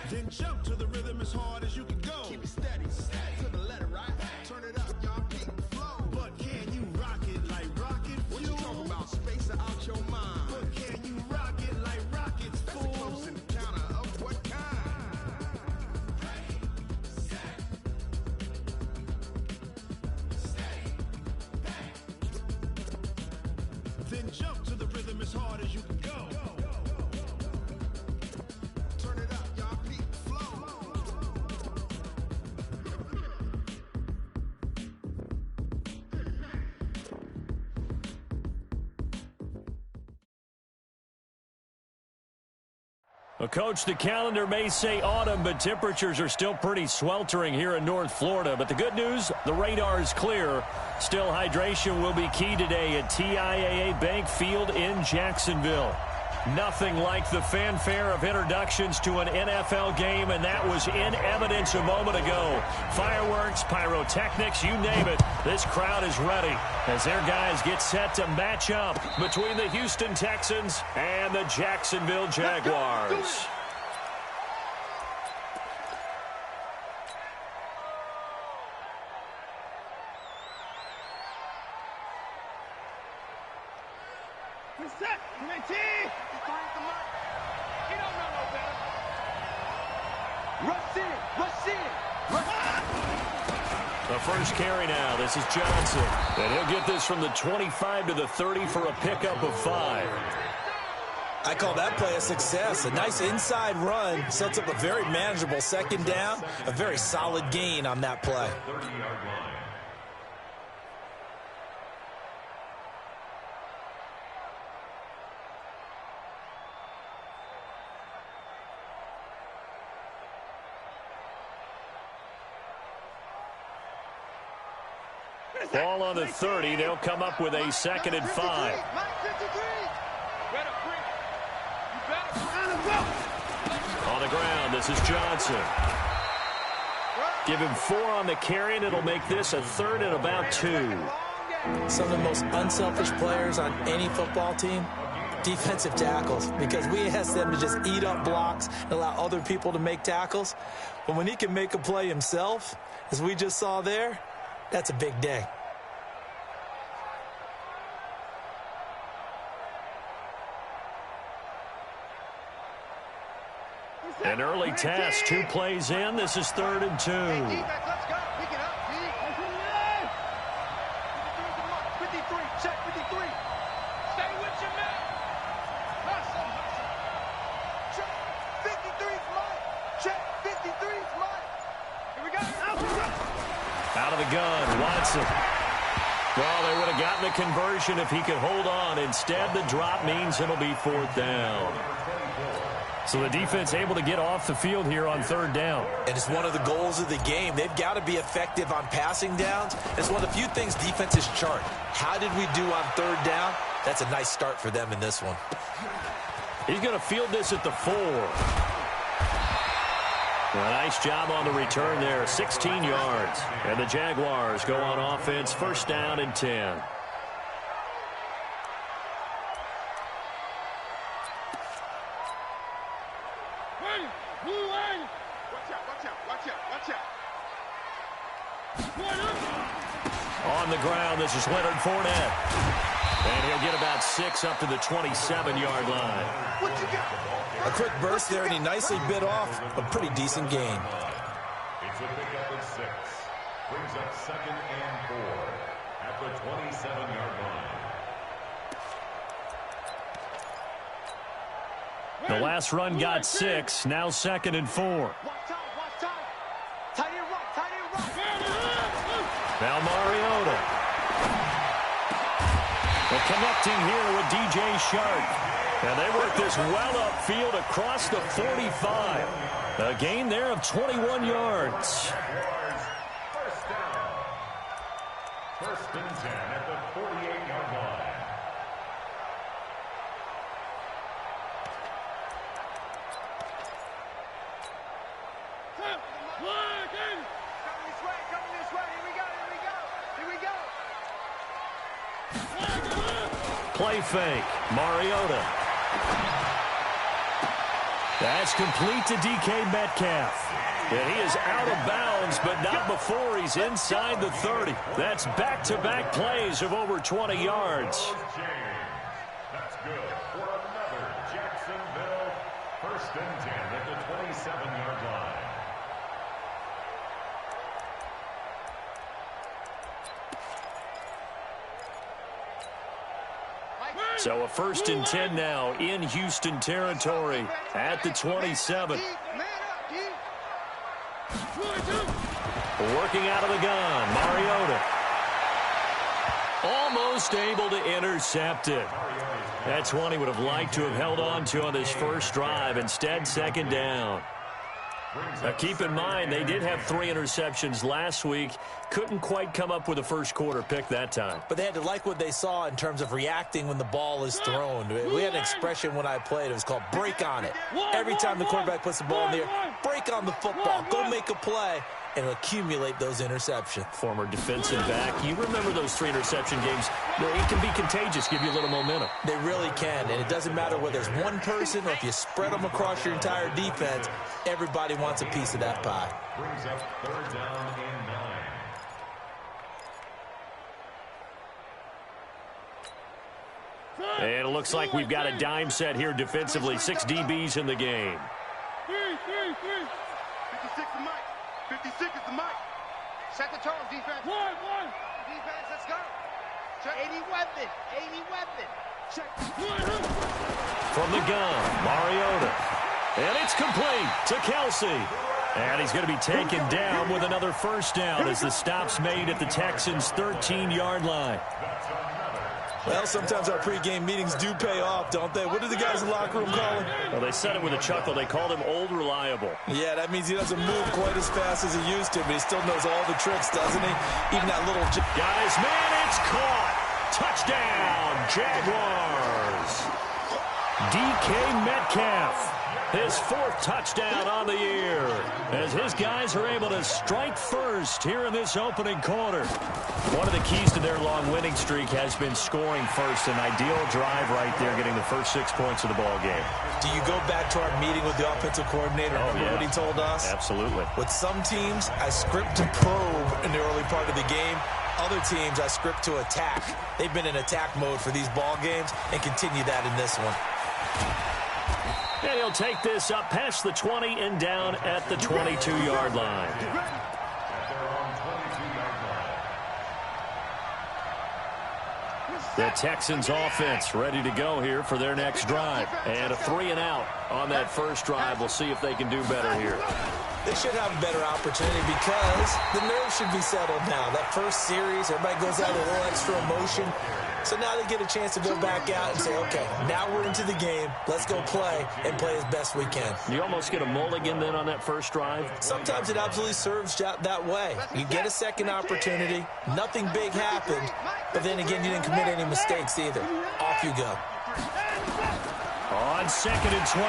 Then jump to the rhythm as hard as you can go. Keep it steady, steady to the letter, right? Turn it up, y'all, keep the flow. But can you rock it like rocket fuel? What you talking about? Space out your mind. But can you rock it like rockets, fool? That's a close encounter of what kind? Ready, set, steady, bang. Then jump to the rhythm as hard as you can go. Turn it up, y'all, keep the flow. Well, Coach, the calendar may say autumn, but temperatures are still pretty sweltering here in North Florida. But the good news, the radar is clear. Still, hydration will be key today at TIAA Bank Field in Jacksonville. Nothing like the fanfare of introductions to an NFL game, and that was in evidence a moment ago. Fireworks, pyrotechnics, you name it. This crowd is ready as their guys get set to match up between the Houston Texans and the Jacksonville Jaguars. The first carry now. This is Johnson. And he'll get this from the 25 to the 30 for a pickup of 5. I call that play a success. A nice inside run sets up a very manageable second down. A very solid gain on that play. Ball on the 30. They'll come up with a 2nd and 5. On the ground, this is Johnson. Give him 4 on the carry, and it'll make this a 3rd and about 2. Some of the most unselfish players on any football team, defensive tackles, because we ask them to just eat up blocks and allow other people to make tackles. But when he can make a play himself, as we just saw there, that's a big day. An early test, 2 plays in. This is 3rd and 2. Hey, defense, let's go. Pick it up. 53, check 53. Stay with your man. Hustle, hustle. Check 53's mine. Check 53's mine. Here we go. Out of the gun, Watson. Well, they would have gotten the conversion if he could hold on. Instead, the drop means it'll be 4th down. So the defense able to get off the field here on 3rd down. And it's one of the goals of the game. They've got to be effective on passing downs. It's one of the few things defenses chart. How did we do on 3rd down? That's a nice start for them in this one. He's going to field this at the 4. A nice job on the return there, 16 yards. And the Jaguars go on offense, 1st down and 10. On the ground, this is Leonard Fournette. And he'll get about 6 up to the 27-yard line. A quick burst there, and he nicely bit off a pretty decent gain. It's a pickup of 6. Brings up 2nd and 4 at the 27-yard line. The last run got 6, now 2nd and 4. Now Mariota. Well, connecting here with DJ Shark. And they work this well upfield across the 45. A gain there of 21 yards. First down. 1st and 10 at the 48-yard line. Play fake. Mariota. That's complete to DK Metcalf. And he is out of bounds, but not before he's inside the 30. That's back-to-back plays of over 20 yards. That's good for another Jacksonville 1st and 10 at the 27-yard line. So a 1st and 10 now in Houston territory at the 27. Working out of the gun, Mariota. Almost able to intercept it. That's one he would have liked to have held on to on this first drive. Instead, 2nd down. Now, keep in mind, they did have 3 interceptions last week. Couldn't quite come up with a first quarter pick that time. But they had to like what they saw in terms of reacting when the ball is thrown. We had an expression when I played. It was called break on it. Every time the quarterback puts the ball in the air, break on the football. Go make a play and accumulate those interceptions. Former defensive back. You remember those 3 interception games. It can be contagious, give you a little momentum. They really can, and it doesn't matter whether it's one person or if you spread them across your entire defense, everybody wants a piece of that pie. Brings up 3rd down and 9. And it looks like we've got a dime set here defensively. 6 DBs in the game. 56 is Mike. 56 is the mic. Set the tone, defense. One. Defense, let's go. Check. 80 weapon. Check. From the gun, Mariota. And it's complete to Kelsey. And he's going to be taken down with another 1st down as the stop's made at the Texans' 13-yard line. Well, sometimes our pregame meetings do pay off, don't they? What do the guys in the locker room call him? Well, they said it with a chuckle. They called him Old Reliable. Yeah, that means he doesn't move quite as fast as he used to, but he still knows all the tricks, doesn't he? Even that little... Got his man, it's caught. Touchdown, Jaguars. DK Metcalf. His 4th touchdown on the year as his guys are able to strike first here in this opening quarter. One of the keys to their long winning streak has been scoring first. An ideal drive right there, getting the first 6 points of the ball game. Do you go back to our meeting with the offensive coordinator? Remember what he told us? Absolutely. With some teams, I script to probe in the early part of the game. Other teams, I script to attack. They've been in attack mode for these ball games and continue that in this one. And he'll take this up past the 20 and down at the 22-yard line. The Texans offense ready to go here for their next drive. And a 3-and-out on that first drive. We'll see if they can do better here. They should have a better opportunity because the nerves should be settled now. That first series, everybody goes out with a little extra emotion. So now they get a chance to go back out and say, okay, now we're into the game. Let's go play and play as best we can. You almost get a mulligan then on that first drive? Sometimes it absolutely serves that way. You get a second opportunity. Nothing big happened. But then again, you didn't commit any mistakes either. Off you go. On 2nd and 12,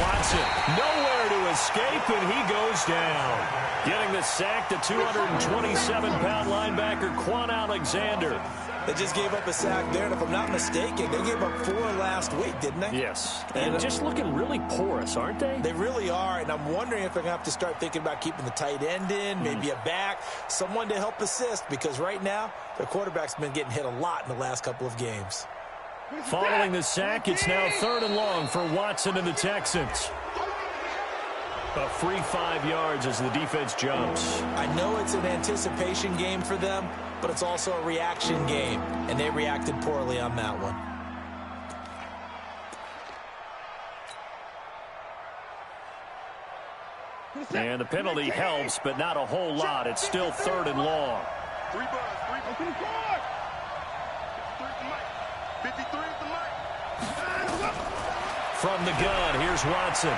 Watson nowhere to escape, and he goes down. Getting the sack, the 227-pound linebacker, Quan Alexander. They just gave up a sack there, and if I'm not mistaken, they gave up 4 last week, didn't they? Yes. And just looking really porous, aren't they? They really are, and I'm wondering if they're going to have to start thinking about keeping the tight end in, maybe a back, someone to help assist, because right now, their quarterback's been getting hit a lot in the last couple of games. Following the sack, it's now 3rd and long for Watson and the Texans. A free 5 yards as the defense jumps. I know it's an anticipation game for them, but it's also a reaction game, and they reacted poorly on that one. And the penalty helps, but not a whole lot. It's still 3rd and long. 3 bars, 3 bars. 53 is the mic. From the gun, here's Watson.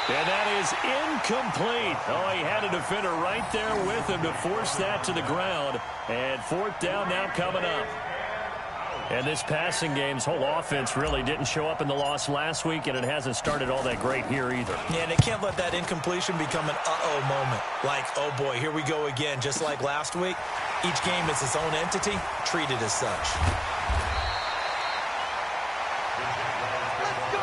And that is incomplete. Oh, he had a defender right there with him to force that to the ground. And 4th down now coming up. And this passing game's whole offense really didn't show up in the loss last week, and it hasn't started all that great here either. Yeah, and they can't let that incompletion become an uh-oh moment. Like, oh boy, here we go again, just like last week. Each game is its own entity, treated as such. Let's go!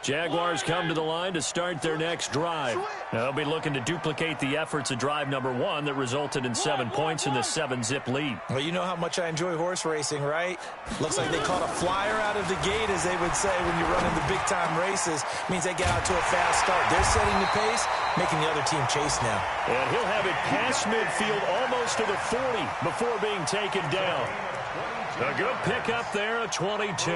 Jaguars come to the line to start their next drive. They'll be looking to duplicate the efforts of drive number 1 that resulted in 7 points in the 7-zip lead. Well, you know how much I enjoy horse racing, right? Looks like they caught a flyer out of the gate, as they would say when you're running the big-time races. Means they get out to a fast start. They're setting the pace, making the other team chase now. And he'll have it past midfield almost to the 40 before being taken down. A good pickup there, a 22.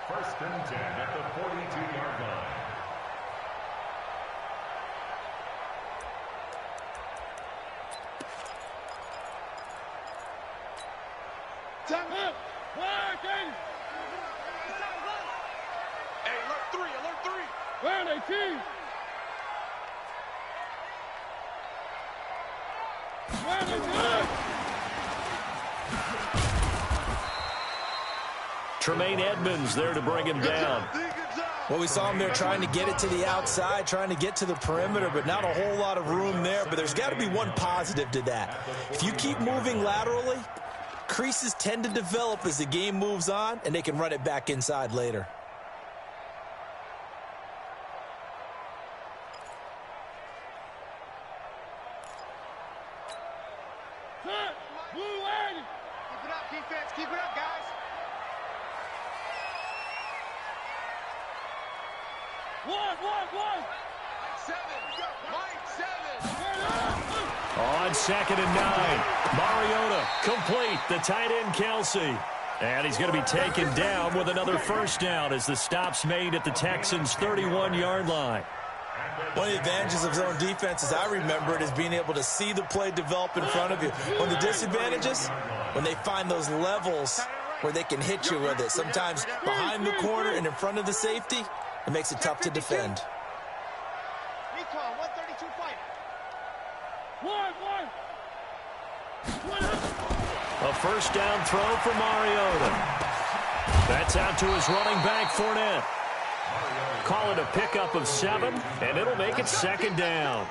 First and 10 at the 42-yard line. Time up. Working. Hey, alert 3, alert 3. Where are they, team? Where are they, team? Tremaine Edmonds there to bring him down. Well, we saw him there trying to get it to the outside, trying to get to the perimeter, but not a whole lot of room there. But there's got to be one positive to that. If you keep moving laterally, creases tend to develop as the game moves on, and they can run it back inside later. Keep it up, defense. Keep it up, guys. One. Mike, 7. On 2nd and 9. Mariota complete. The tight end, Kelsey. And he's going to be taken down with another first down as the stop's made at the Texans' 31-yard line. One of the advantages of zone defense, as I remember it, is being able to see the play develop in front of you. One of the disadvantages, when they find those levels where they can hit you with it. Sometimes behind the corner and in front of the safety, it makes it tough to defend. Recon, 132 fight. One. A first down throw for Mariota. That's out to his running back, Fournette. Call it a pickup of 7, and it'll make it 2nd down.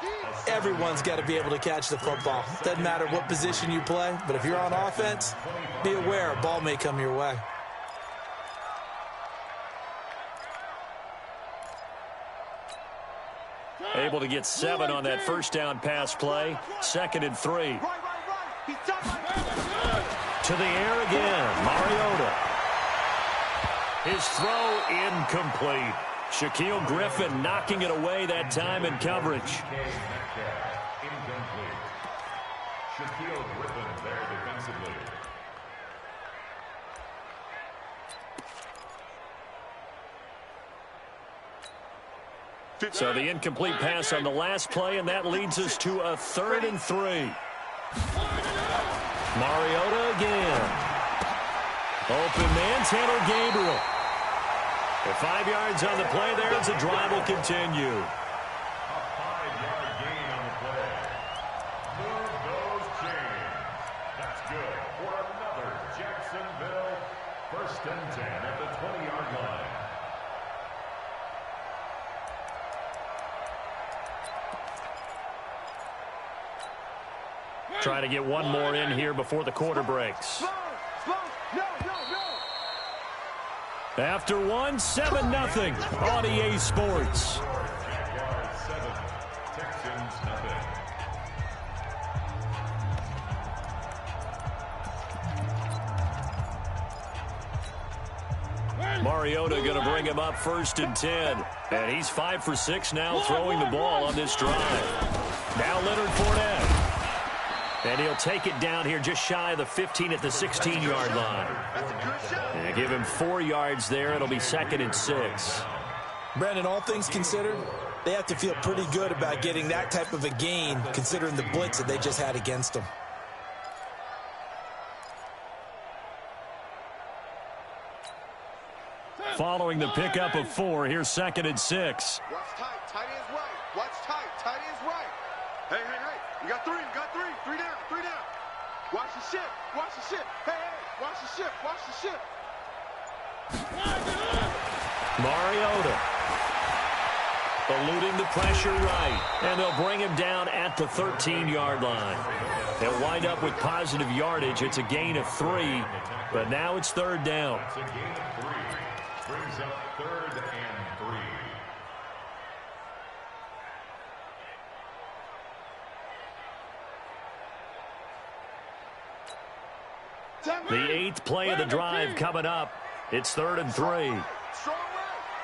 Everyone's got to be able to catch the football. Doesn't matter what position you play, but if you're on offense, be aware a ball may come your way. Able to get 7 on that first down pass play. 2nd and 3. To the air again. Mariota. His throw incomplete. Shaquille Griffin knocking it away that time in coverage. Incomplete. Shaquille Griffin there defensively. So the incomplete pass on the last play, and that leads us to a 3rd and 3. Mariota again. Open man, Tanner Gabriel. The 5 yards on the play there as the drive will continue. A 5-yard gain on the play. Move those chains. That's good for another Jacksonville 1st and 10 at the 20-yard line. Trying to get one more in here before the quarter breaks. After 1, 7-0 on EA Sports. Jaguars 7, Texans nothing. Mariota going to bring him up 1st and 10. And he's 5 for 6 now throwing the ball on this drive. Now Leonard Fournette. And he'll take it down here just shy of the 15 at the 16-yard line. And give him 4 yards there. It'll be 2nd and 6. Brandon, all things considered, they have to feel pretty good about getting that type of a gain, considering the blitz that they just had against them. Following the pickup of 4, here's 2nd and 6. Watch tight. Tight end's right. Watch tight. Tight end's right. Hey. You got 3. Three down. Watch the ship. Hey. Watch the ship. Mariota. eluding the pressure right. And they'll bring him down at the 13-yard line. They'll wind up with positive yardage. It's a gain of 3, but now it's third down. It's a gain of 3. Brings up 3rd and 3. The 8th play of the drive coming up. It's 3rd and 3. Strong right.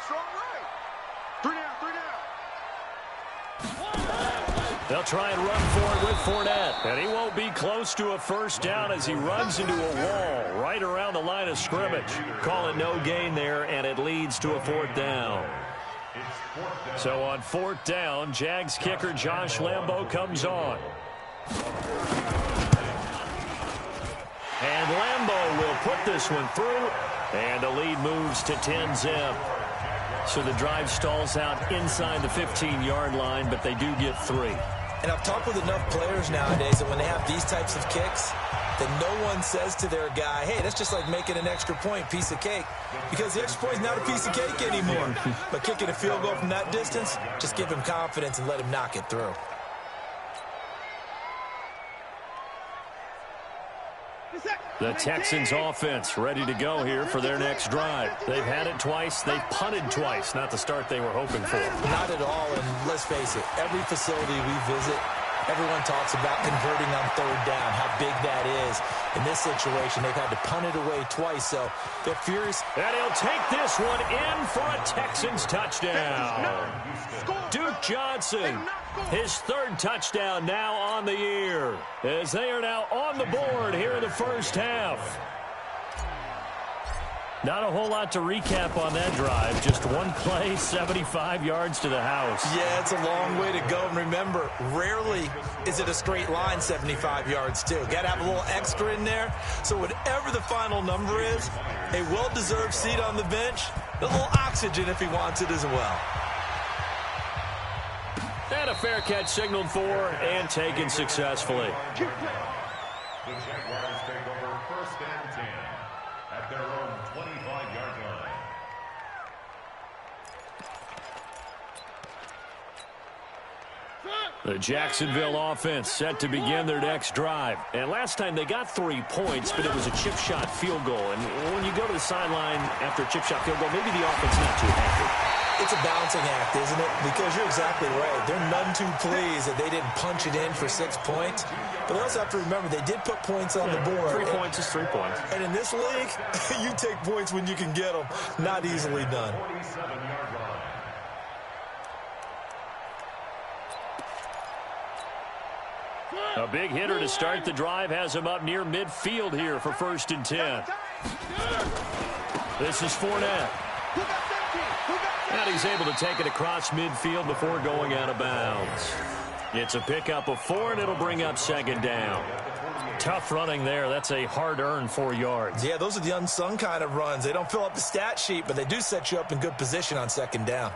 Strong right. 3 down. They'll try and run for it with Fournette. And he won't be close to a first down as he runs into a wall right around the line of scrimmage. Call it no gain there, and it leads to a 4th down. So on 4th down, Jags kicker Josh Lambo comes on. And Lambo will put this one through, and the lead moves to 10-zip. So the drive stalls out inside the 15-yard line, but they do get 3. And I've talked with enough players nowadays that when they have these types of kicks, that no one says to their guy, hey, that's just like making an extra point, piece of cake. Because the extra point is not a piece of cake anymore. But kicking a field goal from that distance, just give him confidence and let him knock it through. The Texans offense ready to go here for their next drive. They've had it twice. They've punted twice. Not the start they were hoping for. Not at all, and let's face it, every facility we visit, everyone talks about converting on 3rd down, how big that is. In this situation, they've had to punt it away twice, so they're furious. And he'll take this one in for a Texans touchdown. Duke Johnson, his 3rd touchdown now on the year, as they are now on the board here in the first half. Not a whole lot to recap on that drive. Just one play, 75 yards to the house. Yeah, it's a long way to go. And remember, rarely is it a straight line 75 yards, too. Got to have a little extra in there. So whatever the final number is, a well-deserved seat on the bench, a little oxygen if he wants it as well. And a fair catch signaled for and taken successfully. The Jaguars take over 1st and 10 at their own 25-yard line. The Jacksonville offense set to begin their next drive. And last time they got 3 points, but it was a chip shot field goal. And when you go to the sideline after a chip shot field goal, maybe the offense not too happy. It's a balancing act, isn't it? Because you're exactly right. They're none too pleased that they didn't punch it in for 6 points. But they also have to remember they did put points on the board. 3 points is 3 points. And in this league, you take points when you can get them. Not easily done. 47-yard line. A big hitter to start the drive has him up near midfield here for 1st and 10. This is Fournette. And he's able to take it across midfield before going out of bounds. It's a pickup of 4, and it'll bring up 2nd down. Tough running there. That's a hard-earned 4 yards. Yeah, those are the unsung kind of runs. They don't fill up the stat sheet, but they do set you up in good position on 2nd down.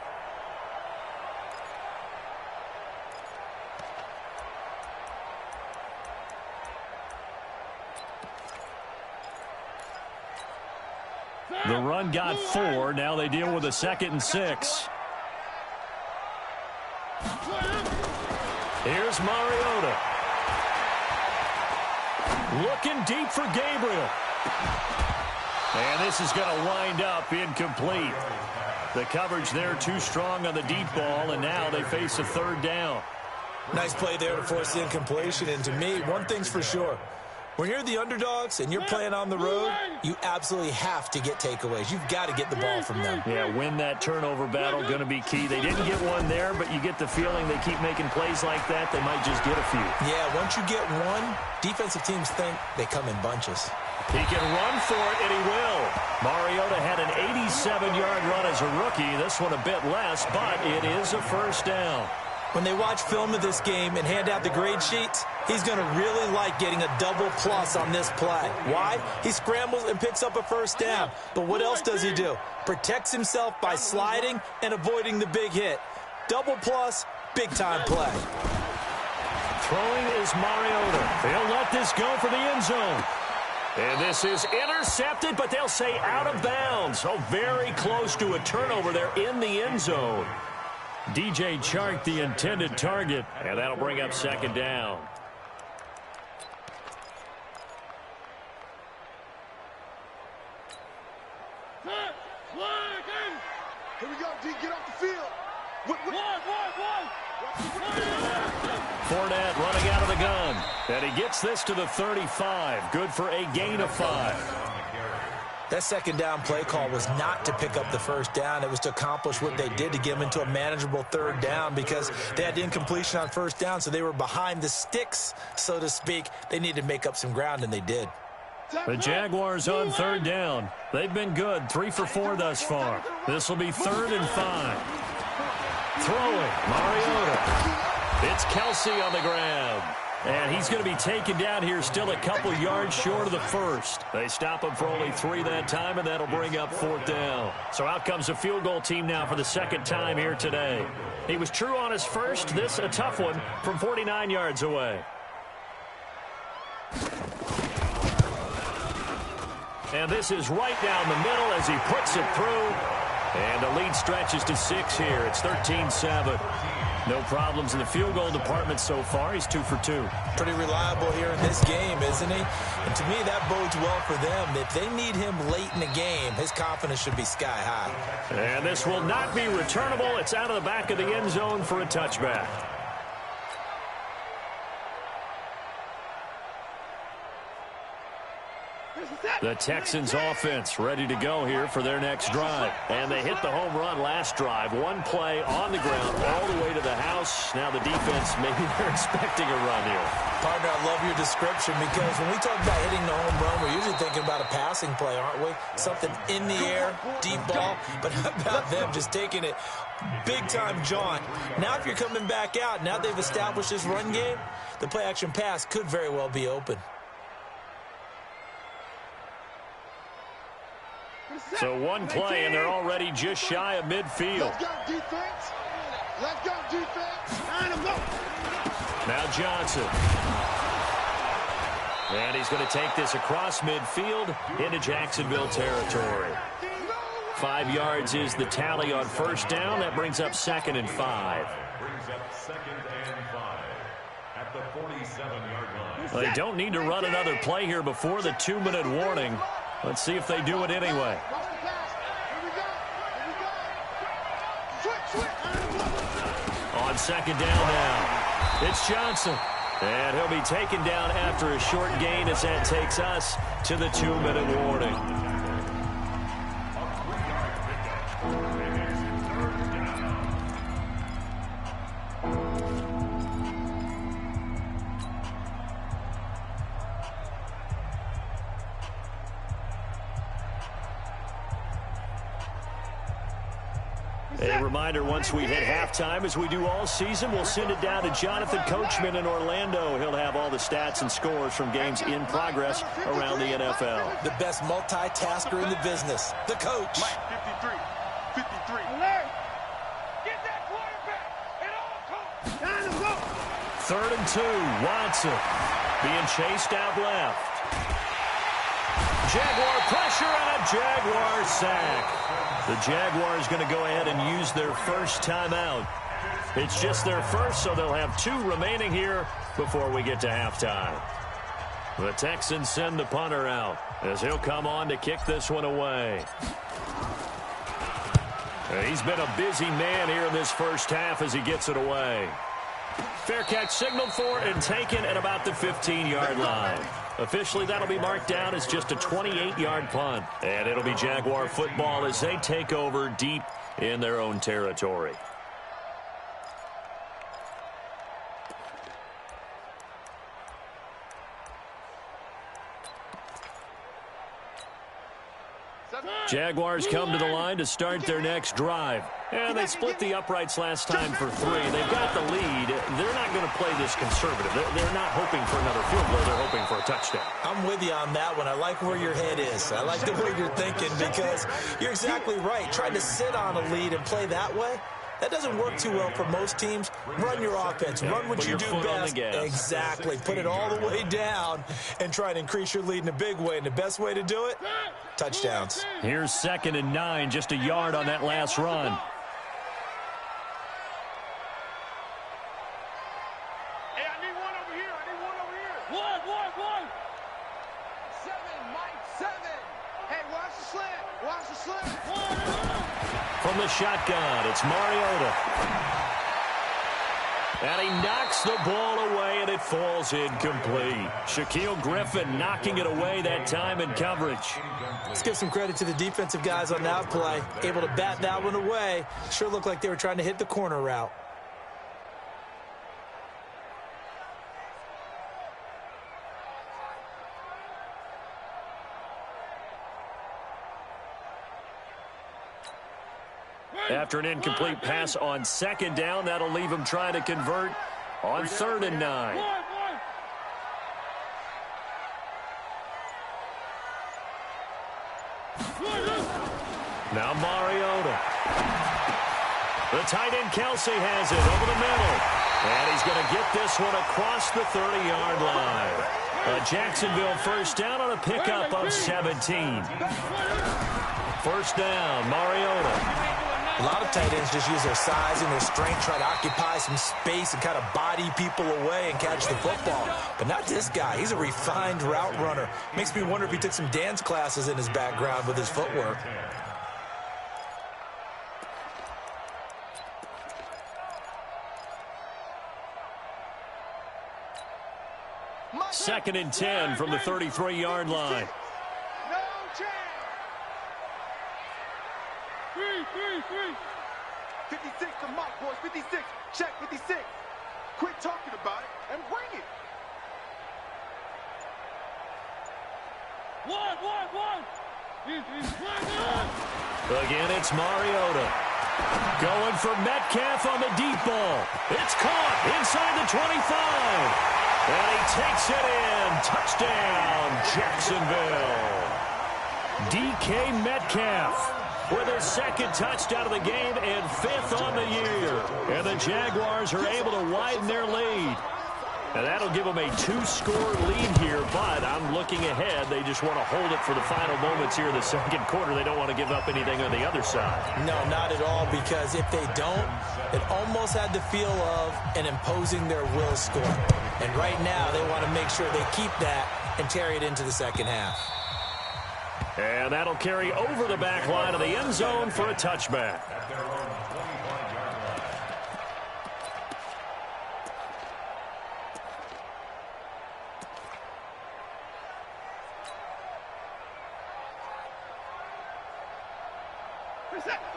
The run got 4. Now they deal with a 2nd and 6. Here's Mariota. Looking deep for Gabriel. And this is going to wind up incomplete. The coverage there too strong on the deep ball, and now they face a 3rd down. Nice play there to force the incompletion. And to me, one thing's for sure. When you're the underdogs and you're playing on the road, you absolutely have to get takeaways. You've got to get the ball from them. Yeah, win that turnover battle, going to be key. They didn't get one there, but you get the feeling they keep making plays like that, they might just get a few. Yeah, once you get one, defensive teams think they come in bunches. He can run for it, and he will. Mariota had an 87-yard run as a rookie. This one a bit less, but it is a 1st down. When they watch film of this game and hand out the grade sheets, he's going to really like getting a double plus on this play. Why? He scrambles and picks up a 1st down. But what else does he do? Protects himself by sliding and avoiding the big hit. Double plus, big-time play. Throwing is Mariota. They'll let this go for the end zone. And this is intercepted, but they'll say out of bounds. So very close to a turnover there in the end zone. DJ Chark, the intended target, and that'll bring up second down. Here we go, D. Get off the field. Fournette running out of the gun. And he gets this to the 35. Good for a gain of 5. That second down play call was not to pick up the first down. It was to accomplish what they did to get them into a manageable third down because they had incompletion on first down, so they were behind the sticks, so to speak. They needed to make up some ground, and they did. The Jaguars on third down. They've been good, 3 for 4 thus far. This will be 3rd and 5. Throwing, Mariota. It's Kelsey on the ground. And he's going to be taken down here still a couple yards short of the first. They stop him for only 3 that time, and that'll bring up 4th down. So out comes the field goal team now for the second time here today. He was true on his first. This a tough one from 49 yards away. And this is right down the middle as he puts it through. And the lead stretches to 6 here. It's 13-7. No problems in the field goal department so far. He's 2 for 2. Pretty reliable here in this game, isn't he? And to me, that bodes well for them. If they need him late in the game, his confidence should be sky high. And this will not be returnable. It's out of the back of the end zone for a touchback. The Texans offense ready to go here for their next drive. And they hit the home run last drive. One play on the ground all the way to the house. Now the defense, maybe they're expecting a run here. Partner, I love your description because when we talk about hitting the home run, we're usually thinking about a passing play, aren't we? Something in the air, deep ball. But how about them just taking it big-time jaunt? Now if you're coming back out, now they've established this run game, the play-action pass could very well be open. So one play, and they're already just shy of midfield. Let's go, defense. Let's go, defense. Line them up. Now Johnson. And he's going to take this across midfield into Jacksonville territory. 5 yards is the tally on first down. That brings up 2nd and 5. Brings up 2nd and 5 at the 47-yard line. They don't need to run another play here before the 2-minute warning. Let's see if they do it anyway. On second down now, it's Johnson. And he'll be taken down after a short gain as that takes us to the 2-minute warning. A reminder, once we hit halftime, as we do all season, we'll send it down to Jonathan Coachman in Orlando. He'll have all the stats and scores from games in progress around the NFL. The best multitasker in the business, the coach. 53. Alert! Get that quarterback at all costs. Line them up. 3rd and 2, Watson being chased out left. Jaguar pressure and a Jaguar sack. The Jaguars going to go ahead and use their first timeout. It's just their first, so they'll have 2 remaining here before we get to halftime. The Texans send the punter out as he'll come on to kick this one away. He's been a busy man here in this first half as he gets it away. Fair catch signaled for and taken at about the 15-yard line. Officially, that'll be marked down as just a 28-yard punt. And it'll be Jaguar football as they take over deep in their own territory. Jaguars come to the line to start their next drive. And they split the uprights last time for 3. They've got the lead. They're not going to play this conservative. They're not hoping for another field goal. They're hoping for a touchdown. I'm with you on that one. I like where your head is. I like the way you're thinking because you're exactly right. Trying to sit on a lead and play that way, that doesn't work too well for most teams. Run your offense. Run what you do best. Exactly. Put it all the way down and try to increase your lead in a big way. And the best way to do it, touchdowns. Here's 2nd and 9, just a yard on that last run. from the shotgun. It's Mariota. And he knocks the ball away, and it falls incomplete. Shaquille Griffin knocking it away that time in coverage. Let's give some credit to the defensive guys on that play. Able to bat that one away. Sure looked like they were trying to hit the corner route. After an incomplete pass on second down, that'll leave him trying to convert on 3rd and 9. Now Mariota. The tight end Kelsey has it over the middle. And he's going to get this one across the 30-yard line. A Jacksonville first down on a pickup of 17. First down, Mariota. A lot of tight ends just use their size and their strength, try to occupy some space and kind of body people away and catch the football. But not this guy. He's a refined route runner. Makes me wonder if he took some dance classes in his background with his footwork. Second and 10 from the 33-yard line. No chance. 56 to Mike, boys. 56. Check 56. Quit talking about it and bring it. One. Again, it's Mariota. Going for Metcalf on the deep ball. It's caught inside the 25. And he takes it in. Touchdown, Jacksonville. DK Metcalf with his second touchdown of the game and 5th on the year. And the Jaguars are able to widen their lead. And that'll give them a 2-score lead here, but I'm looking ahead. They just want to hold it for the final moments here in the second quarter. They don't want to give up anything on the other side. No, not at all, because if they don't, it almost had the feel of an imposing their will score. And right now, they want to make sure they keep that and carry it into the second half. And that'll carry over the back line of the end zone for a touchback.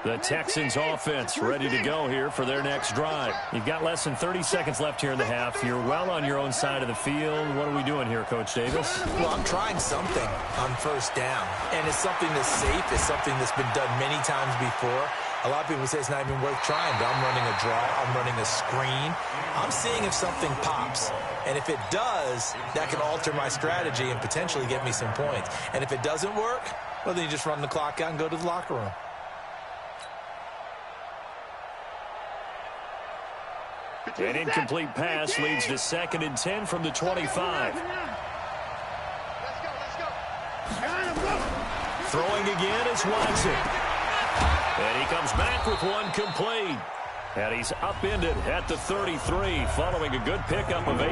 The Texans offense ready to go here for their next drive. You've got less than 30 seconds left here in the half. You're well on your own side of the field. What are we doing here, Coach Davis? Well, I'm trying something on first down. And it's something that's safe. It's something that's been done many times before. A lot of people say it's not even worth trying, but I'm running a draw. I'm running a screen. I'm seeing if something pops. And if it does, that can alter my strategy and potentially get me some points. And if it doesn't work, well, then you just run the clock out and go to the locker room. An incomplete pass leads to 2nd and 10 from the 25. Throwing again is Watson. And he comes back with one complete. And he's upended at the 33 following a good pickup of 8.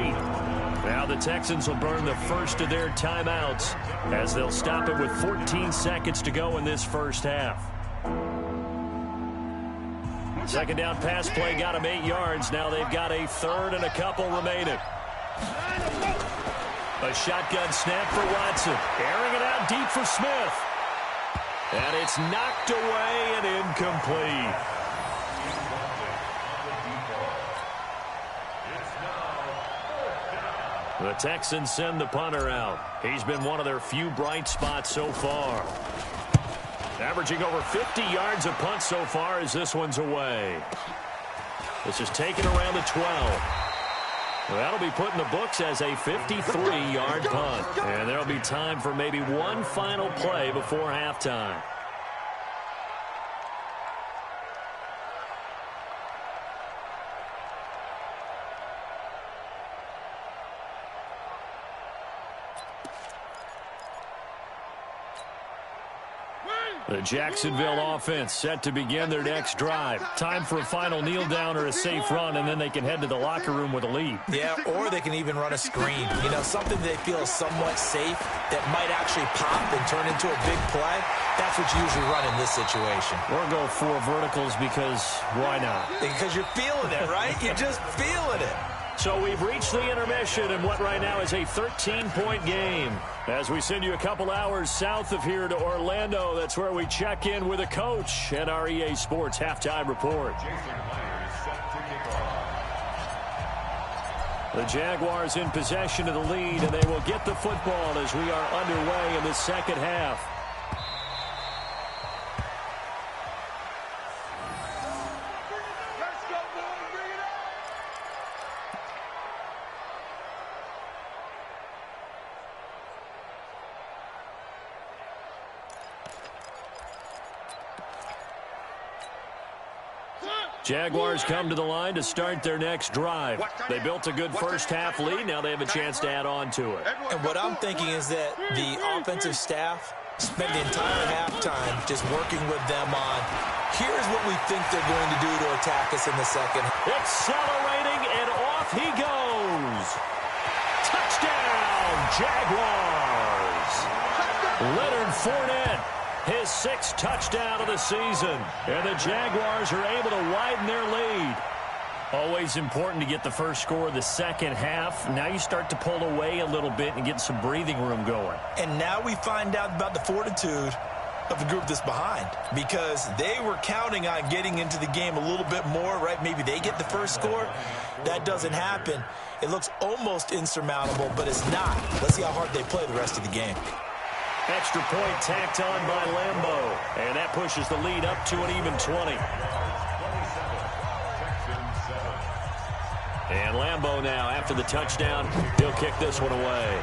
Now the Texans will burn the first of their timeouts as they'll stop it with 14 seconds to go in this first half. Second down pass play got him 8 yards. Now they've got a 3rd and a couple remaining. A shotgun snap for Watson. Airing it out deep for Smith. And it's knocked away and incomplete. The Texans send the punter out. He's been one of their few bright spots so far. Averaging over 50 yards a punt so far as this one's away. This is taken around the 12. Well, that'll be put in the books as a 53-yard punt. And there'll be time for maybe one final play before halftime. The Jacksonville offense set to begin their next drive. Time for a final kneel down or a safe run, and then they can head to the locker room with a lead. Yeah, or they can even run a screen. You know, something they feel is somewhat safe that might actually pop and turn into a big play. That's what you usually run in this situation. Or go 4 verticals because why not? Because you're feeling it, right? You're just feeling it. So we've reached the intermission in what right now is a 13-point game. As we send you a couple hours south of here to Orlando, that's where we check in with a coach at our EA Sports Halftime Report. The Jaguars in possession of the lead, and they will get the football as we are underway in the second half. Jaguars come to the line to start their next drive. They built a good first-half lead. Now they have a chance to add on to it. And what I'm thinking is that the offensive staff spent the entire halftime just working with them on, here's what we think they're going to do to attack us in the second. Accelerating, and off he goes. Touchdown, Jaguars. Leonard Fournette. His 6th touchdown of the season. And the Jaguars are able to widen their lead. Always important to get the first score of the second half. Now you start to pull away a little bit and get some breathing room going. And now we find out about the fortitude of the group that's behind, because they were counting on getting into the game a little bit more, right? Maybe they get the first score. That doesn't happen. It looks almost insurmountable, but it's not. Let's see how hard they play the rest of the game. Extra point tacked on by Lambeau. And that pushes the lead up to an even 20. And Lambeau now, after the touchdown, he'll kick this one away.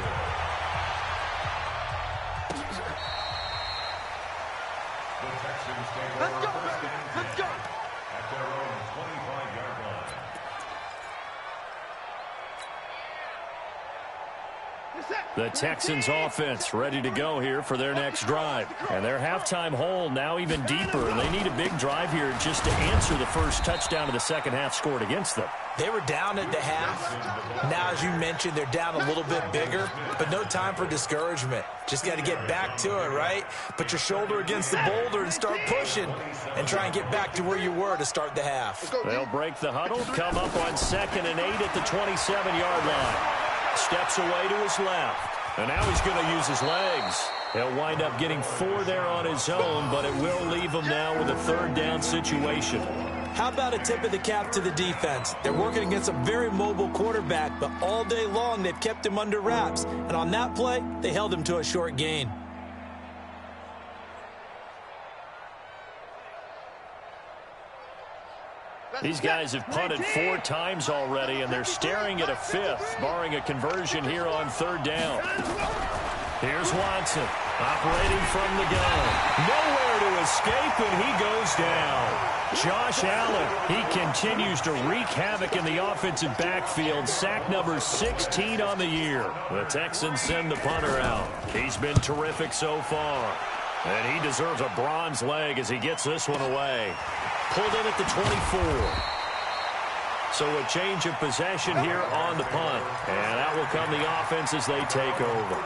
Let's go, baby. Let's go. At their own 25-yard line. The Texans offense ready to go here for their next drive. And their halftime hole now even deeper. And they need a big drive here just to answer the first touchdown of the second half scored against them. They were down at the half. Now, as you mentioned, they're down a little bit bigger, but no time for discouragement. Just got to get back to it, right? Put your shoulder against the boulder and start pushing and try and get back to where you were to start the half. They'll break the huddle, come up on 2nd and 8 at the 27-yard line. Steps away to his left. And now he's going to use his legs. He'll wind up getting 4 there on his own, but it will leave him now with a 3rd down situation. How about a tip of the cap to the defense? They're working against a very mobile quarterback, but all day long they've kept him under wraps. And on that play, they held him to a short gain. These guys have punted 4 times already, and they're staring at a 5th, barring a conversion here on 3rd down. Here's Watson, operating from the gun. Nowhere to escape, and he goes down. Josh Allen, he continues to wreak havoc in the offensive backfield. Sack number 16 on the year. The Texans send the punter out. He's been terrific so far. And he deserves a bronze leg as he gets this one away. Pulled in at the 24. So a change of possession here on the punt. And out will come the offense as they take over.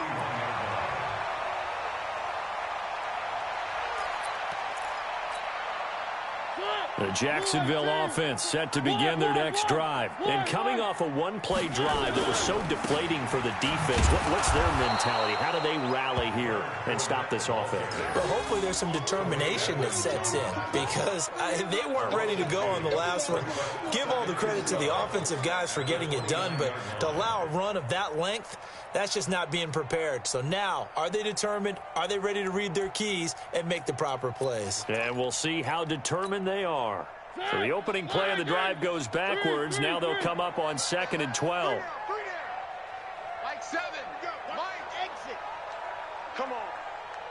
The Jacksonville offense set to begin their next drive. And coming off a one-play drive that was so deflating for the defense, what's their mentality? How do they rally here and stop this offense? Well, hopefully there's some determination that sets in, because they weren't ready to go on the last one. Give all the credit to the offensive guys for getting it done, but to allow a run of that length, that's just not being prepared. So now, are they determined? Are they ready to read their keys and make the proper plays? And we'll see how determined they are. So the opening play of the drive goes backwards. Now they'll come up on 2nd and 12. Mike 7. Mike exit. Come on.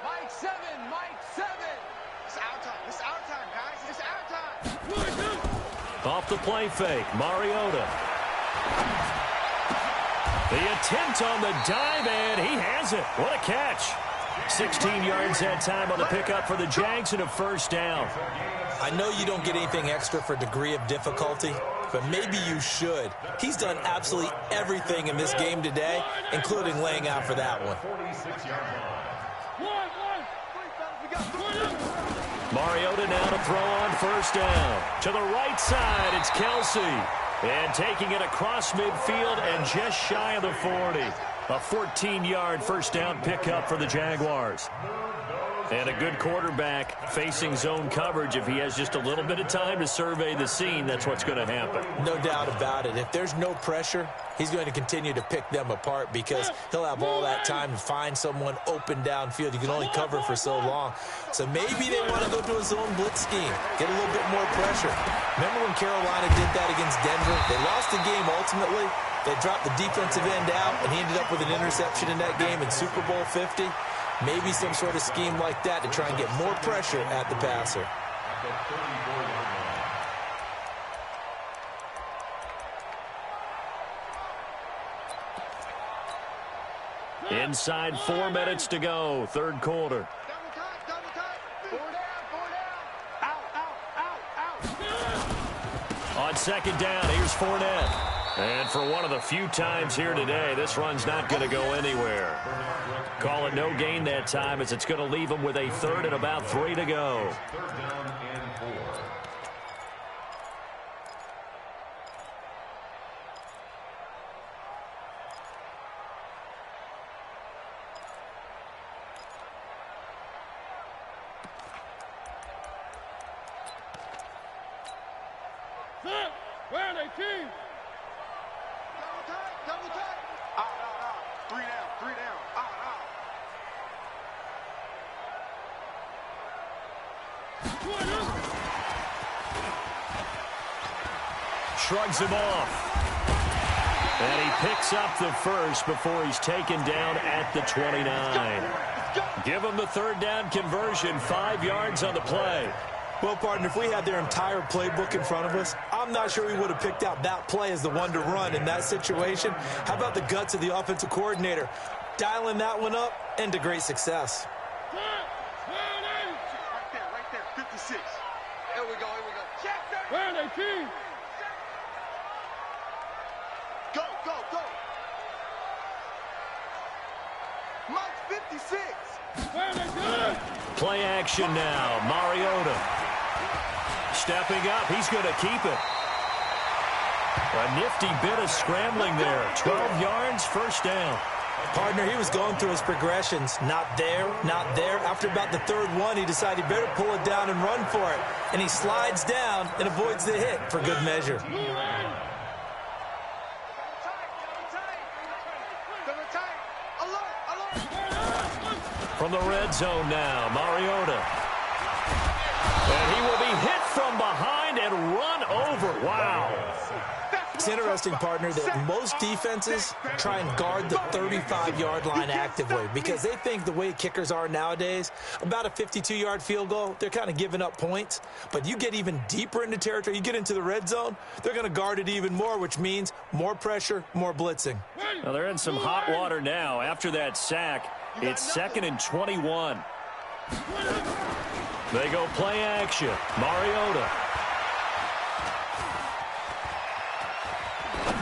Mike 7. Mike 7. It's our time. It's our time, guys. It's our time. Off the play fake, Mariota. The attempt on the dive, and he has it. What a catch. 16 yards that time on the pickup for the Jags and a 1st down. I know you don't get anything extra for degree of difficulty, but maybe you should. He's done absolutely everything in this game today, including laying out for that one. Mariota now to throw on first down. To the right side, it's Kelsey. And taking it across midfield and just shy of the 40. A 14-yard first down pickup for the Jaguars. And a good quarterback facing zone coverage. If he has just a little bit of time to survey the scene, that's what's going to happen. No doubt about it. If there's no pressure, he's going to continue to pick them apart because he'll have all that time to find someone open downfield. You can only cover for so long. So maybe they want to go to a zone blitz scheme, get a little bit more pressure. Remember when Carolina did that against Denver? They lost the game ultimately. They dropped the defensive end out, and he ended up with an interception in that game in Super Bowl 50. Maybe some sort of scheme like that to try and get more pressure at the passer. Inside 4 minutes to go, third quarter. On second down, here's Fournette. And for one of the few times here today, this run's not going to go anywhere. Call it no gain that time as it's going to leave him with a third and about 3 to go. Third down and 4. Where are they, team? Double tight. Out. 3 down. Out. Shrugs him off. And he picks up the first before he's taken down at the 29. Give him the third down conversion, 5 yards on the play. Well, partner, if we had their entire playbook in front of us, I'm not sure we would have picked out that play as the one to run in that situation. How about the guts of the offensive coordinator? Dialing that one up into great success. Right there, 56. Here we go. Check that. Where are they, team? Go. Mike, 56. Where are they good? Play action now. Mariota. Stepping up. He's going to keep it. A nifty bit of scrambling there. 12 yards, first down. Partner, he was going through his progressions. Not there. After about the third one, he decided he better pull it down and run for it. And he slides down and avoids the hit for good measure. From the red zone now, Mariota. And he will be hit from behind and run over. Wow. It's interesting, partner, that most defenses try and guard the 35-yard line actively because they think the way kickers are nowadays, about a 52-yard field goal, they're kind of giving up points. But you get even deeper into territory, you get into the red zone, they're going to guard it even more, which means more pressure, more blitzing. Well, they're in some hot water now. After that sack, it's 2nd and 21. They go play action. Mariota.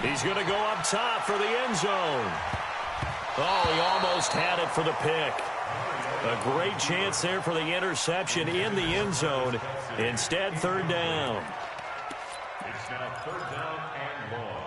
He's going to go up top for the end zone. Oh, he almost had it for the pick. A great chance there for the interception in the end zone. Instead, third down. It's now third down and long.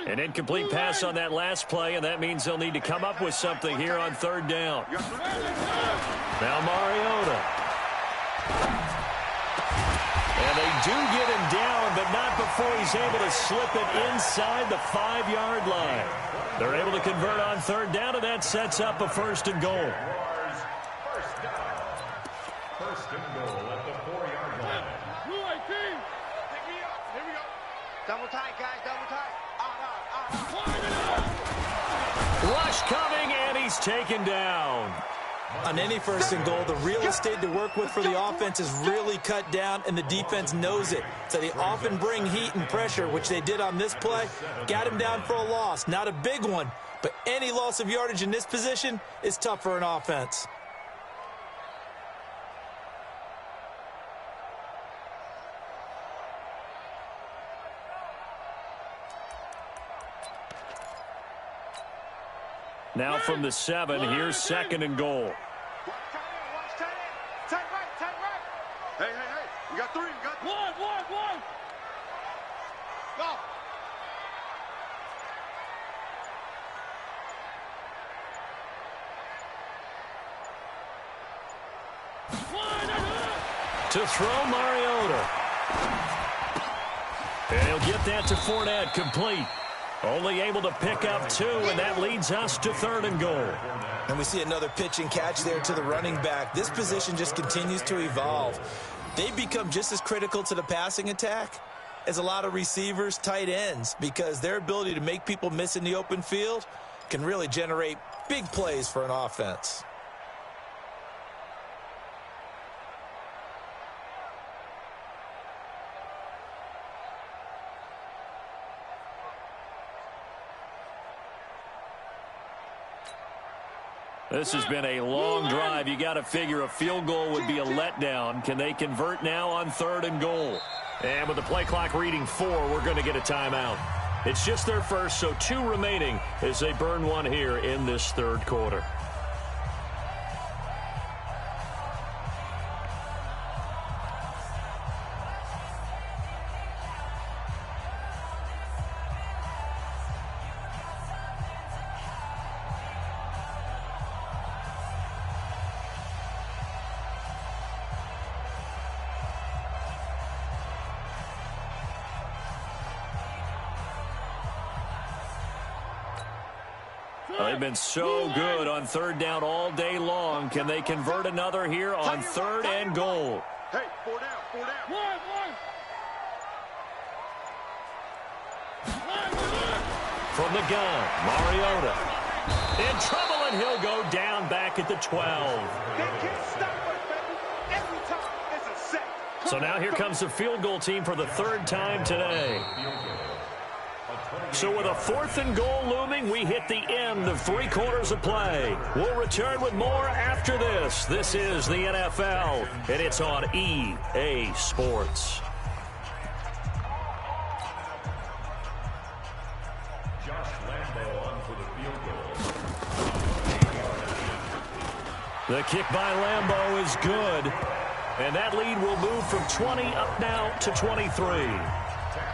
An incomplete pass on that last play, and that means they'll need to come up with something here on third down. Now Mariota. And they do get him down, but not before he's able to slip it inside the 5-yard line. They're able to convert on third down, and that sets up a first and goal. First down. First and goal at the 4-yard line. Pick me up. Here we go. Double tight, guys. Double tight. Rush coming, and he's taken down. On any first and goal, the real estate to work with for the offense is really cut down, and the defense knows it. So they often bring heat and pressure, which they did on this play. Got him down for a loss. Not a big one, But any loss of yardage in this position is tough for an offense. Now from the 7, here's 2nd and goal. Hey, we got 3. We got one. Go. To throw, Mariota. And he'll get that to Fournette, complete. Only able to pick up 2, and that leads us to 3rd and goal. And we see another pitch and catch there to the running back. This position just continues to evolve. They become just as critical to the passing attack as a lot of receivers, tight ends, because their ability to make people miss in the open field can really generate big plays for an offense. This has been a long drive. You got to figure a field goal would be a letdown. Can they convert now on 3rd and goal? And with the play clock reading 4, we're going to get a timeout. It's just their first, so 2 remaining as they burn one here in this 3rd quarter. They've been so good on 3rd down all day long. Can they convert another here on 3rd and goal? Hey, 4 down. From the gun, Mariota. In trouble, and he'll go down back at the 12. They can't stop us, baby. Every time it's a set. So now here comes the field goal team for the 3rd time today. So with a 4th and goal looming, we hit the end of 3 quarters of play. We'll return with more after this. This is the NFL, and it's on EA Sports. The kick by Lambeau is good, and that lead will move from 20 up now to 23.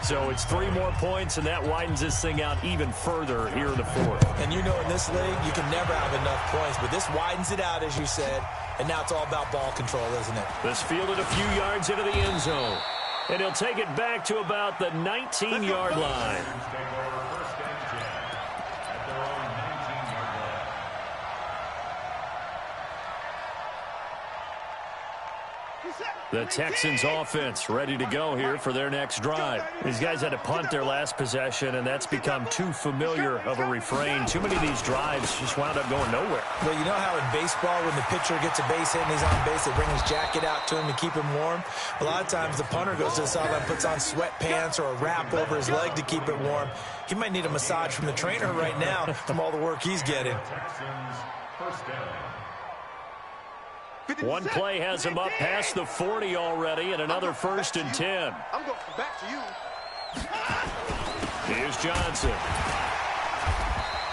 So it's 3 more points, and that widens this thing out even further here in the 4th. And you know in this league, you can never have enough points, but this widens it out, as you said, and now it's all about ball control, isn't it? This fielded a few yards into the end zone, and he'll take it back to about the 19-yard line. The Texans offense ready to go here for their next drive. These guys had to punt their last possession, and that's become too familiar of a refrain. Too many of these drives just wound up going nowhere. Well, you know how in baseball, when the pitcher gets a base hit and he's on base, they bring his jacket out to him to keep him warm? A lot of times the punter goes to the sideline, puts on sweatpants or a wrap over his leg to keep it warm. He might need a massage from the trainer right now from all the work he's getting. One play has him up past the 40 already, and another 1st and 10. I'm going back to you. Here's Johnson.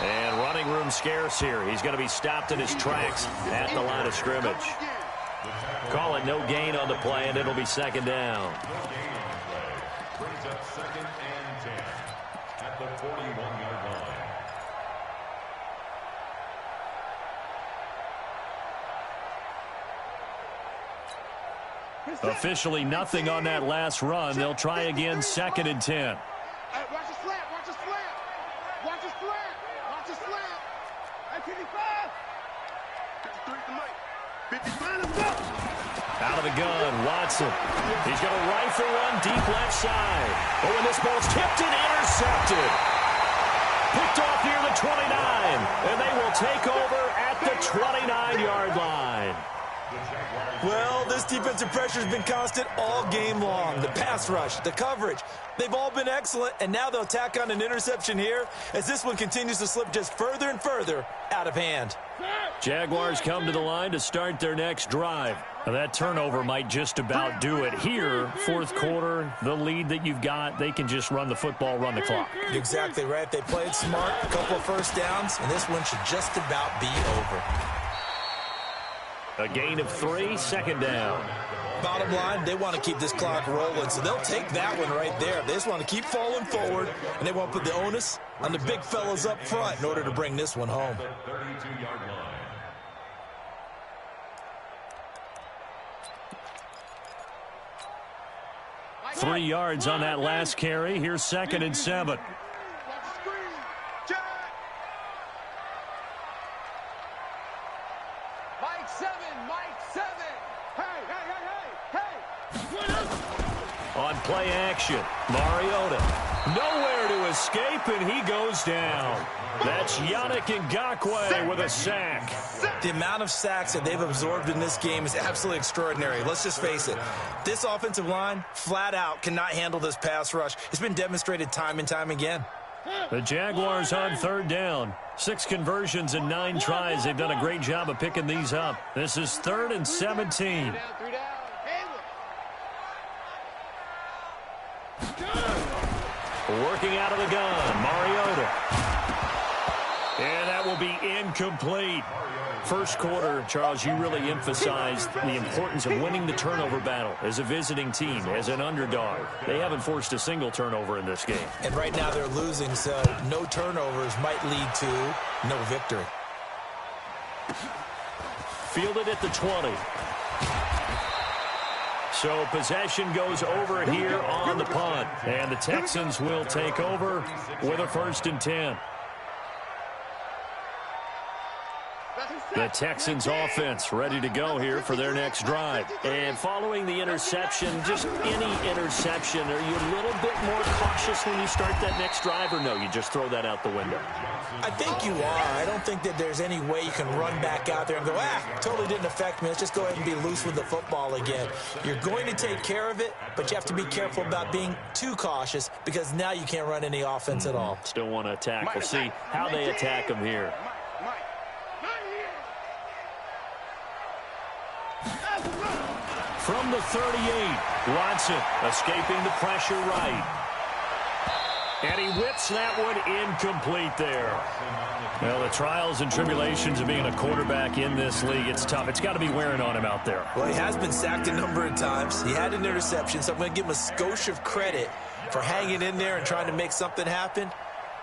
And running room scarce here. He's going to be stopped in his tracks at the line of scrimmage. Call it no gain on the play, and it'll be 2nd down. Brings up 2nd and 10 at the 41-yard line. Officially nothing on that last run. They'll try again, 2nd and 10. Hey, watch his slant. Watch his slant. Watch his slant. Watch his slant. Hey, 55. 53 to Mike. 55, let's go. Out of the gun, Watson. He's going to rifle one deep left side. Oh, and this ball's tipped and intercepted. Picked off near the 29, and they will take over at the 29-yard line. Well, this This defensive pressure has been constant all game long. The pass rush, the coverage, they've all been excellent, and now they'll tack on an interception here as this one continues to slip just further and further out of hand. Jaguars come to the line to start their next drive. Now that turnover might just about do it here. Fourth quarter, the lead that you've got, they can just run the football, run the clock. Exactly right. They played smart, a couple of first downs, and this one should just about be over. A gain of 3, second down. Bottom line, they want to keep this clock rolling, so they'll take that one right there. They just want to keep falling forward, and they want to put the onus on the big fellas up front in order to bring this one home. 32-yard line. Three yards on that last carry. Here's 2nd and 7. Mike 7. Hey. On play action, Mariota. Nowhere to escape, and he goes down. That's Yannick Ngakoue with a sack. The amount of sacks that they've absorbed in this game is absolutely extraordinary. Let's just face it. This offensive line, flat out, cannot handle this pass rush. It's been demonstrated time and time again. The Jaguars on 3rd down. 6 conversions and 9 tries. They've done a great job of picking these up. This is 3rd and 17. Working out of the gun, Mariota. And that will be incomplete. First quarter, Charles, you really emphasized the importance of winning the turnover battle as a visiting team, as an underdog. They haven't forced a single turnover in this game. And right now they're losing, so no turnovers might lead to no victory. Fielded at the 20. So possession goes over here on the punt. And the Texans will take over with a 1st and 10. The Texans offense ready to go here for their next drive. And following the interception, just any interception, are you a little bit more cautious when you start that next drive, or no, you just throw that out the window? I think you are. I don't think that there's any way you can run back out there and go, totally didn't affect me. Let's just go ahead and be loose with the football again. You're going to take care of it, but you have to be careful about being too cautious because now you can't run any offense at all. Still want to attack. We'll see how they attack them here. From the 38, Watson escaping the pressure right. And he whips that one incomplete there. Well, the trials and tribulations of being a quarterback in this league, it's tough. It's got to be wearing on him out there. Well, he has been sacked a number of times. He had an interception, so I'm going to give him a skosh of credit for hanging in there and trying to make something happen,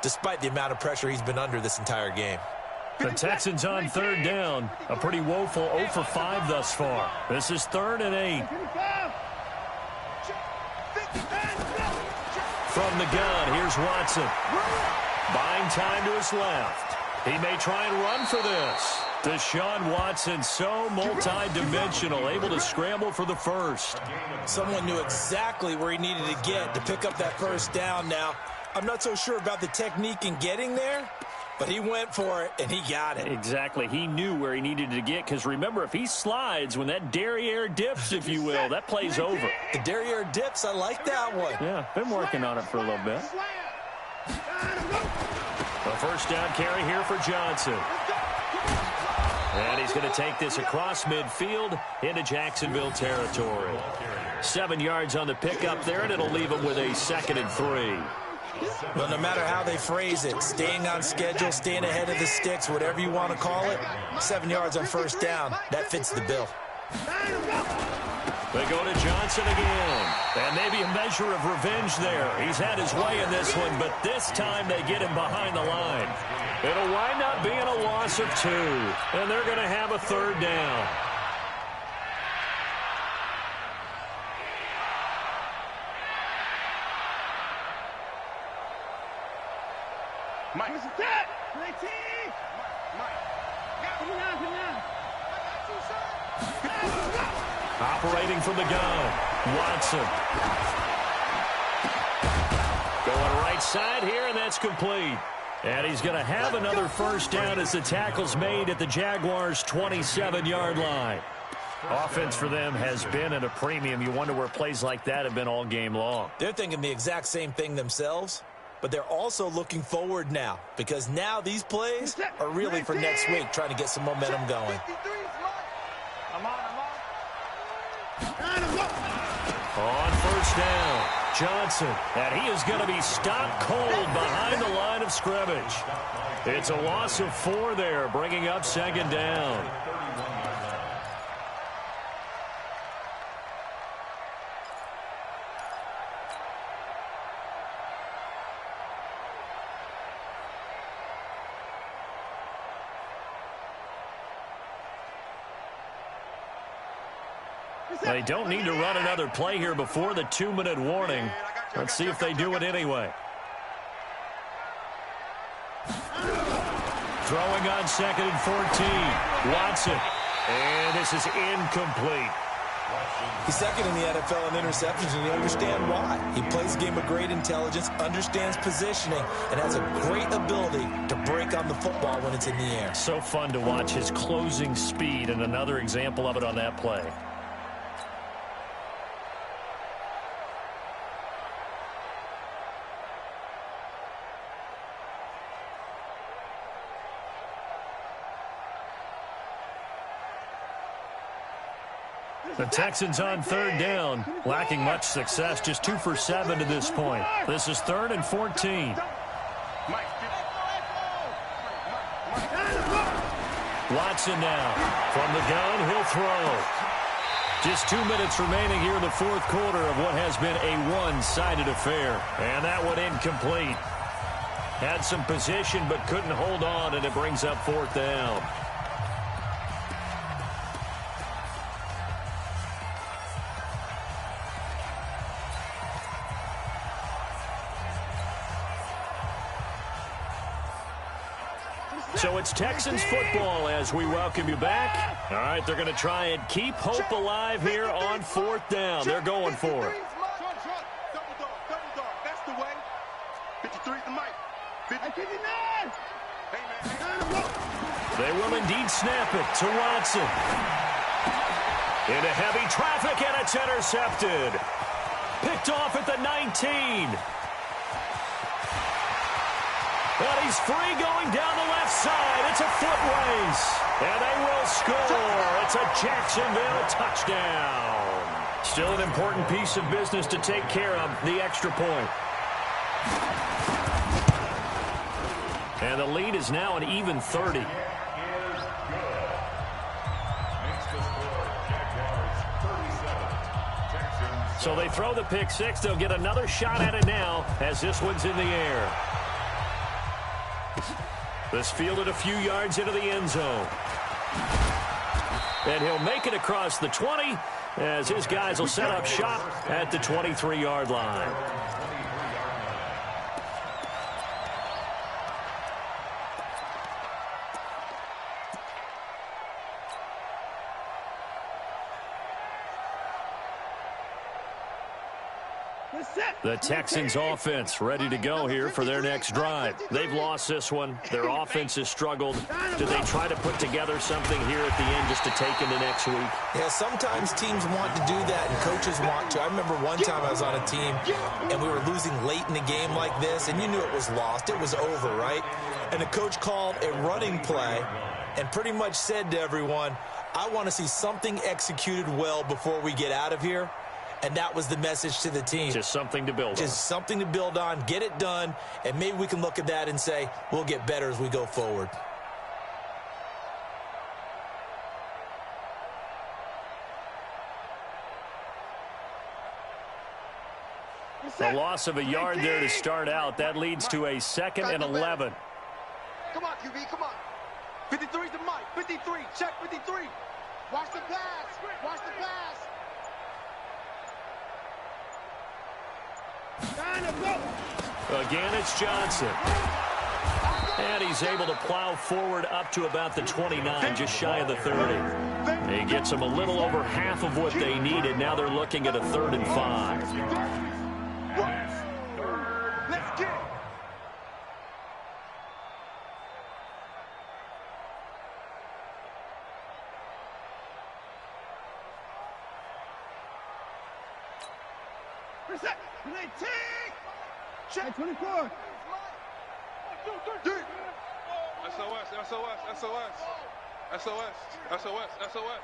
despite the amount of pressure he's been under this entire game. The Texans on 3rd down. A pretty woeful 0 for 5 thus far. This is 3rd and 8. From the gun, here's Watson. Buying time to his left. He may try and run for this. Deshaun Watson, so multi-dimensional, able to scramble for the first. Someone knew exactly where he needed to get to pick up that first down now. I'm not so sure about the technique in getting there, but he went for it, and he got it. Exactly. He knew where he needed to get, because remember, if he slides, when that derriere dips, if you will, that play's over. The derriere dips, I like that one. Yeah, been working on it for a little bit. A first down carry here for Johnson. And he's going to take this across midfield into Jacksonville territory. 7 yards on the pickup there, and it'll leave him with a 2nd and 3. Well, no matter how they phrase it, staying on schedule, staying ahead of the sticks, whatever you want to call it, 7 yards on first down, that fits the bill. They go to Johnson again, and maybe a measure of revenge there. He's had his way in this one, but this time they get him behind the line. It'll wind up being a loss of 2, and they're going to have a 3rd down. Mike. Operating from the gun, Watson. Going right side here, and that's complete. And he's going to have another first down as the tackle's made at the Jaguars' 27-yard line. Offense for them has been at a premium. You wonder where plays like that have been all game long. They're thinking the exact same thing themselves, but they're also looking forward now because now these plays are really for next week, trying to get some momentum going. On first down, Johnson, and he is going to be stopped cold behind the line of scrimmage. It's a loss of 4 there, bringing up second down. They don't need to run another play here before the 2-minute warning. Let's see if they do it anyway. Throwing on 2nd and 14. Watson. And this is incomplete. He's second in the NFL in interceptions, and you understand why. He plays a game of great intelligence, understands positioning, and has a great ability to break on the football when it's in the air. So fun to watch his closing speed, and another example of it on that play. The Texans on 3rd down, lacking much success, just 2 for 7 to this point. This is 3rd and 14. Watson now. From the gun, he'll throw. Just 2 minutes remaining here in the 4th quarter of what has been a one-sided affair. And that one incomplete. Had some position but couldn't hold on, and it brings up 4th down. So it's Texans football as we welcome you back. All right, they're going to try and keep hope alive here on 4th down. They're going for it. Double dog. That's the way. 53 the mic. 59. They will indeed snap it to Watson. Into heavy traffic, and it's intercepted. Picked off at the 19. And he's free going down the left side. It's a foot race. And they will score. It's a Jacksonville touchdown. Still an important piece of business to take care of, the extra point. And the lead is now an even 30. So they throw the pick six. They'll get another shot at it now as this one's in the air. This fielded a few yards into the end zone. And he'll make it across the 20 as his guys will set up shop at the 23-yard line. The Texans offense ready to go here for their next drive. They've lost this one. Their offense has struggled. Do they try to put together something here at the end just to take into next week? Yeah, sometimes teams want to do that and coaches want to. I remember one time I was on a team and we were losing late in the game like this, and you knew it was lost. It was over, right? And the coach called a running play and pretty much said to everyone, I want to see something executed well before we get out of here. And that was the message to the team. Just something to build on. Just something to build on, get it done, and maybe we can look at that and say, we'll get better as we go forward. A loss of a yard there to start out. That leads to a 2nd and 11. Come on, QB, come on. 53's the mic. 53, check 53. Watch the pass. Watch the pass. Again, it's Johnson. And he's able to plow forward up to about the 29, just shy of the 30. He gets them a little over half of what they needed. Now they're looking at a 3rd and 5. Let's get it. Reset. Check 24. SOS, SOS, SOS. SOS, SOS, SOS.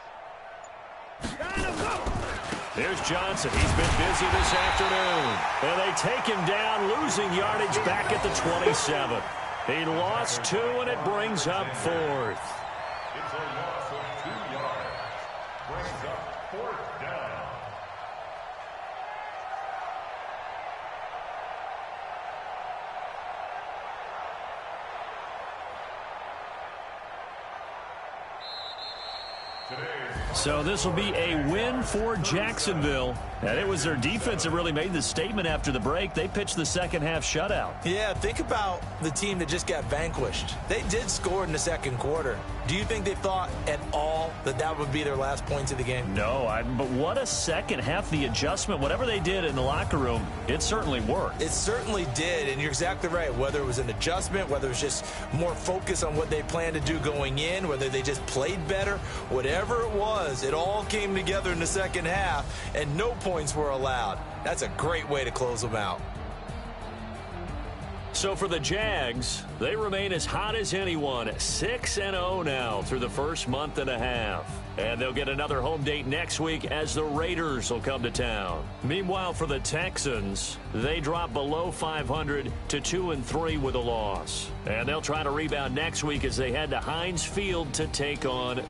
Here's Johnson. He's been busy this afternoon. And they take him down, losing yardage back at the 27. He lost 2, and it brings up 4th. It's a loss of 2 yards. Brings up 4th down. So this will be a win for Jacksonville. And it was their defense that really made the statement after the break. They pitched the second half shutout. Yeah, think about the team that just got vanquished. They did score in the second quarter. Do you think they thought at all that that would be their last points of the game? No, but what a second half. The adjustment, whatever they did in the locker room, it certainly worked. It certainly did, and you're exactly right. Whether it was an adjustment, whether it was just more focus on what they planned to do going in, whether they just played better, whatever it was, it all came together in the second half, and no points were allowed. That's a great way to close them out. So for the Jags, they remain as hot as anyone, 6-0 now through the first month and a half. And they'll get another home date next week as the Raiders will come to town. Meanwhile, for the Texans, they drop below 500 to 2-3 with a loss. And they'll try to rebound next week as they head to Heinz Field to take on